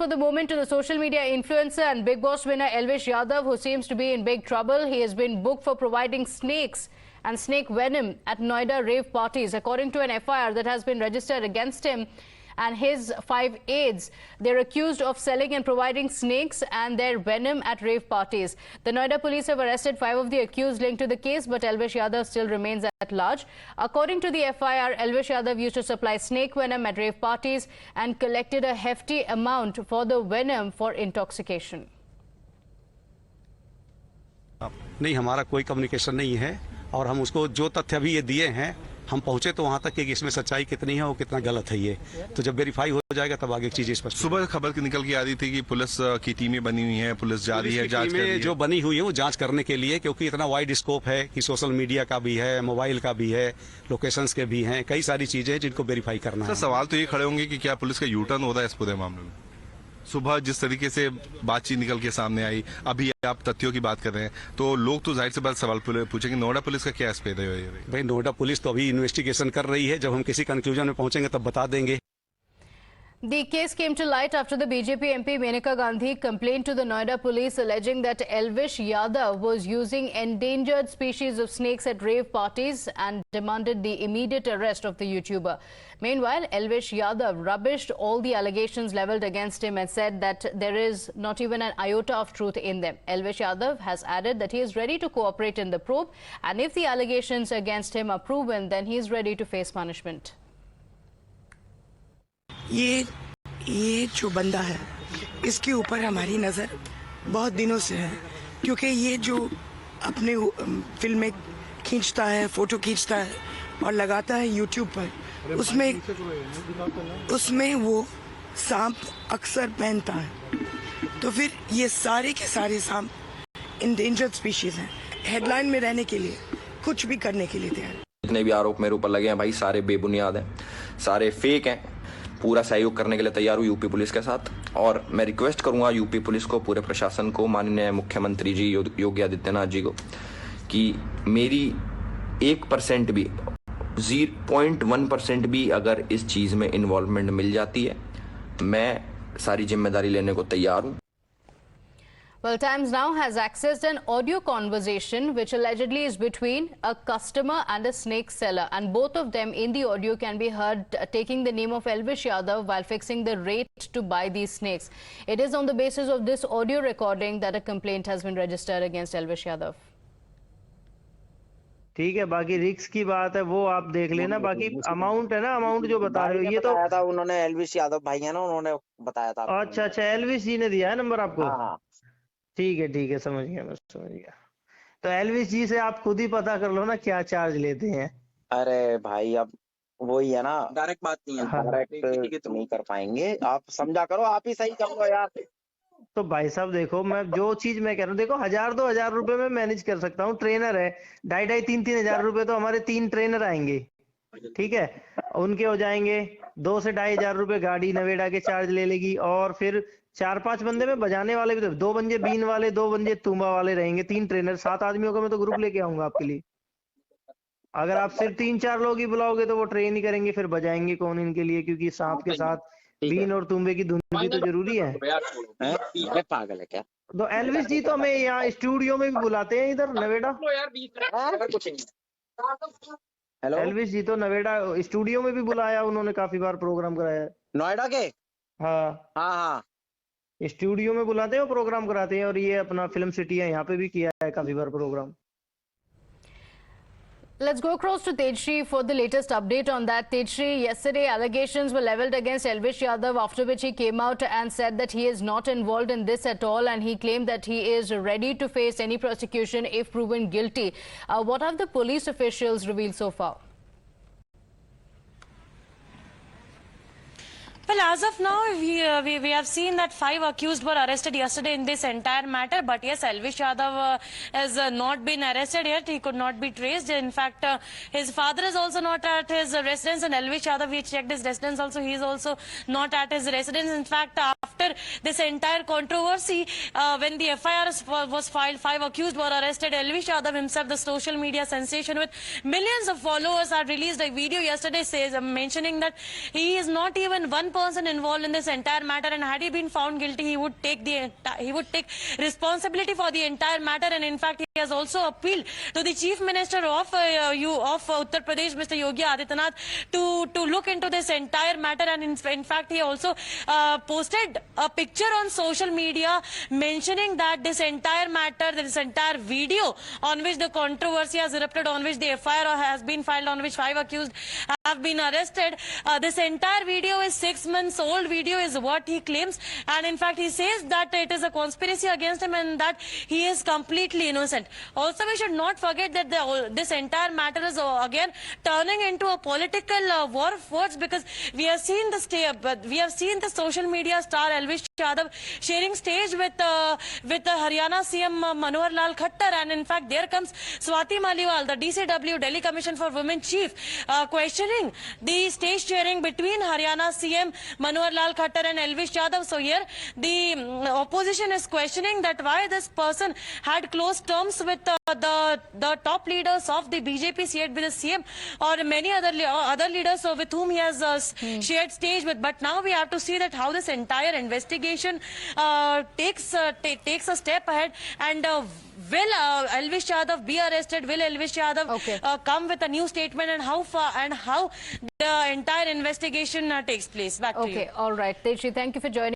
for the moment to the social media influencer and Bigg Boss winner Elvish Yadav, who seems to be in big trouble. He has been booked for providing snakes and snake venom at Noida rave parties. According to an FIR that has been registered against him and his 5 aides, they're accused of selling and providing snakes and their venom at rave parties. The Noida police have arrested 5 of the accused linked to the case, but Elvish Yadav still remains at large. According to the FIR, Elvish Yadav used to supply snake venom at rave parties and collected a hefty amount for the venom for intoxication. नहीं, हमारा कोई communication नहीं है और हम उसको जो तथ्य अभी ये दिए हैं, हम पहुंचे तो वहां तक कि इसमें सच्चाई कितनी है और कितना गलत है ये, तो जब वेरीफाई हो जाएगा तब आगे चीजें स्पष्ट। सुबह खबर निकल के आ रही थी कि पुलिस की टीमें बनी हुई हैं, पुलिस जा रही है जांच कर रही है। जो बनी हुई है वो जांच करने के लिए, क्योंकि इतना वाइड स्कोप है कि सोशल मीडिया का भी है, मोबाइल का भी है, लोकेशंस के भी हैं, कई सारी चीजें हैं जिनको वेरीफाई करना है। सवाल तो ये खड़े होंगे कि क्या पुलिस का यू टर्न हो रहा है इस पूरे मामले में? सुबह जिस तरीके से बातचीत निकल के सामने आई, अभी आप तथ्यों की बात कर रहे हैं, तो लोग तो जाहिर से बात सवाल पूछेंगे नोएडा पुलिस का क्या एस्पेक्ट है? भाई, नोएडा पुलिस तो अभी इन्वेस्टिगेशन कर रही है, जब हम किसी कंक्लूजन में पहुंचेंगे तब बता देंगे। The case came to light after the BJP MP Menaka Gandhi complained to the Noida police alleging that Elvish Yadav was using endangered species of snakes at rave parties and demanded the immediate arrest of the YouTuber. Meanwhile, Elvish Yadav rubbished all the allegations leveled against him and said that there is not even an iota of truth in them. Elvish Yadav has added that he is ready to cooperate in the probe, and if the allegations against him are proven, then he is ready to face punishment. ये जो बंदा है, इसके ऊपर हमारी नज़र बहुत दिनों से है, क्योंकि ये जो अपने फिल्में खींचता है, फोटो खींचता है और लगाता है यूट्यूब पर, उसमें वो सांप अक्सर पहनता है। तो फिर ये सारे के सारे सांप इंडेंजर्ड स्पीशीज हैं, हेडलाइन में रहने के लिए कुछ भी करने के लिए तैयार। जितने भी आरोप मेरे ऊपर लगे हैं भाई, सारे बेबुनियाद हैं, सारे फेक हैं। पूरा सहयोग करने के लिए तैयार हूँ यूपी पुलिस के साथ, और मैं रिक्वेस्ट करूंगा यूपी पुलिस को, पूरे प्रशासन को, माननीय मुख्यमंत्री जी योगी आदित्यनाथ जी को, कि मेरी 1% भी 0.1% भी अगर इस चीज़ में इन्वॉल्वमेंट मिल जाती है, मैं सारी जिम्मेदारी लेने को तैयार हूँ। Well, Times Now has accessed an audio conversation which allegedly is between a customer and a snake seller, and both of them in the audio can be heard taking the name of Elvish Yadav while fixing the rate to buy these snakes. It is on the basis of this audio recording that a complaint has been registered against Elvish Yadav. ठीक है, बाकी रिक्स की बात है वो आप देख लेना, बाकी अमाउंट है ना, अमाउंट जो बता रहे हो ये तो था उन्होंने, एल्विश यादव भाई है ना, उन्होंने बताया था। अच्छा, एल्विश जी ने दिया है नंबर आपको? हाँ। ठीक है, समझ गया, मैं समझ गया। तो एल्विश जी से आप खुद ही पता कर लो ना क्या चार्ज लेते हैं। अरे भाई, अब वही है ना, डायरेक्ट बात नहीं है, डायरेक्ट नहीं कर पाएंगे, आप समझा करो, आप ही सही करो यार। तो भाई साहब देखो, मैं जो चीज मैं कह रहा हूँ, देखो 1000-2000 रुपए में मैनेज कर सकता हूँ। ट्रेनर है 2500-3 हजार रुपए, तो हमारे 3 ट्रेनर आएंगे, ठीक है, उनके हो जाएंगे 2 से 2500 रुपए। गाड़ी नवेड़ा के चार्ज ले लेगी, और फिर 4-5 बंदे में बजाने वाले भी, तो 2 बंदे बीन वाले, 2 बंदे तुम्बा वाले रहेंगे, 3 ट्रेनर, 7 आदमियों का मैं तो ग्रुप लेके आऊंगा आपके लिए। अगर आप सिर्फ 3-4 लोग ही बुलाओगे तो वो ट्रेन ही करेंगे, फिर बजाएंगे कौन इनके लिए, क्योंकि सांप के साथ बीन और तुम्बे की धुन भी तो जरूरी है। पागल है क्या? तो एल्विश जी तो हमें यहाँ स्टूडियो में भी बुलाते हैं, इधर नवेड़ा। हेलो, एल्विश जी तो नवेड़ा स्टूडियो में भी बुलाया उन्होंने, काफी बार प्रोग्राम कराया। नोएडा के? हाँ, स्टूडियो में बुलाते हैं, प्रोग्राम कराते हैं, और ये अपना फिल्म सिटी है, यहाँ पे भी किया है काफी बार programme. Let's go across to Tejshri for the latest update on that. Tejshri, yesterday allegations were leveled against Elvish Yadav, after which he came out and said that he is not involved in this at all, and he claimed that he is ready to face any prosecution if proven guilty. What have the police officials revealed so far? Well, as of now, we have seen that 5 accused were arrested yesterday in this entire matter. But yes, Elvish Yadav has not been arrested yet. He could not be traced. In fact, his father is also not at his residence, and Elvish Yadav, we checked his residence also, he is also not at his residence. In fact, after this entire controversy, when the FIR was filed, 5 accused were arrested. Elvish Yadav himself, the social media sensation with millions of followers, had released a video yesterday mentioning that he is not even 1% person involved in this entire matter, and had he been found guilty, he would take responsibility for the entire matter. And in fact, he has also appealed to the Chief Minister of Uttar Pradesh, Mr. Yogi Adityanath, to look into this entire matter. And in fact, he also posted a picture on social media mentioning that this entire matter, this entire video on which the controversy has erupted, on which the FIR has been filed, on which 5 accused have been arrested, this entire video is 6 months old video is what he claims. And in fact, he says that it is a conspiracy against him and that he is completely innocent. Also, we should not forget that this entire matter is again turning into a political war of words, because we have seen the social media star Elvish Yadav sharing stage with the Haryana CM Manohar Lal Khattar, and in fact there comes Swati Maliwal, the DCW Delhi Commission for Women Chief, questioning the stage sharing between Haryana CM Manohar Lal Khattar and Elvish Yadav. So here the opposition is questioning that why this person had close terms with the top leaders of the BJP, shared with the CM or many other leaders with whom he has shared stage with. But now we have to see that how this entire investigation takes a step ahead, and will Elvish Yadav be arrested? Will Elvish Yadav come with a new statement, and how the entire investigation takes place? Back to you. Okay, all right. Teji, thank you for joining.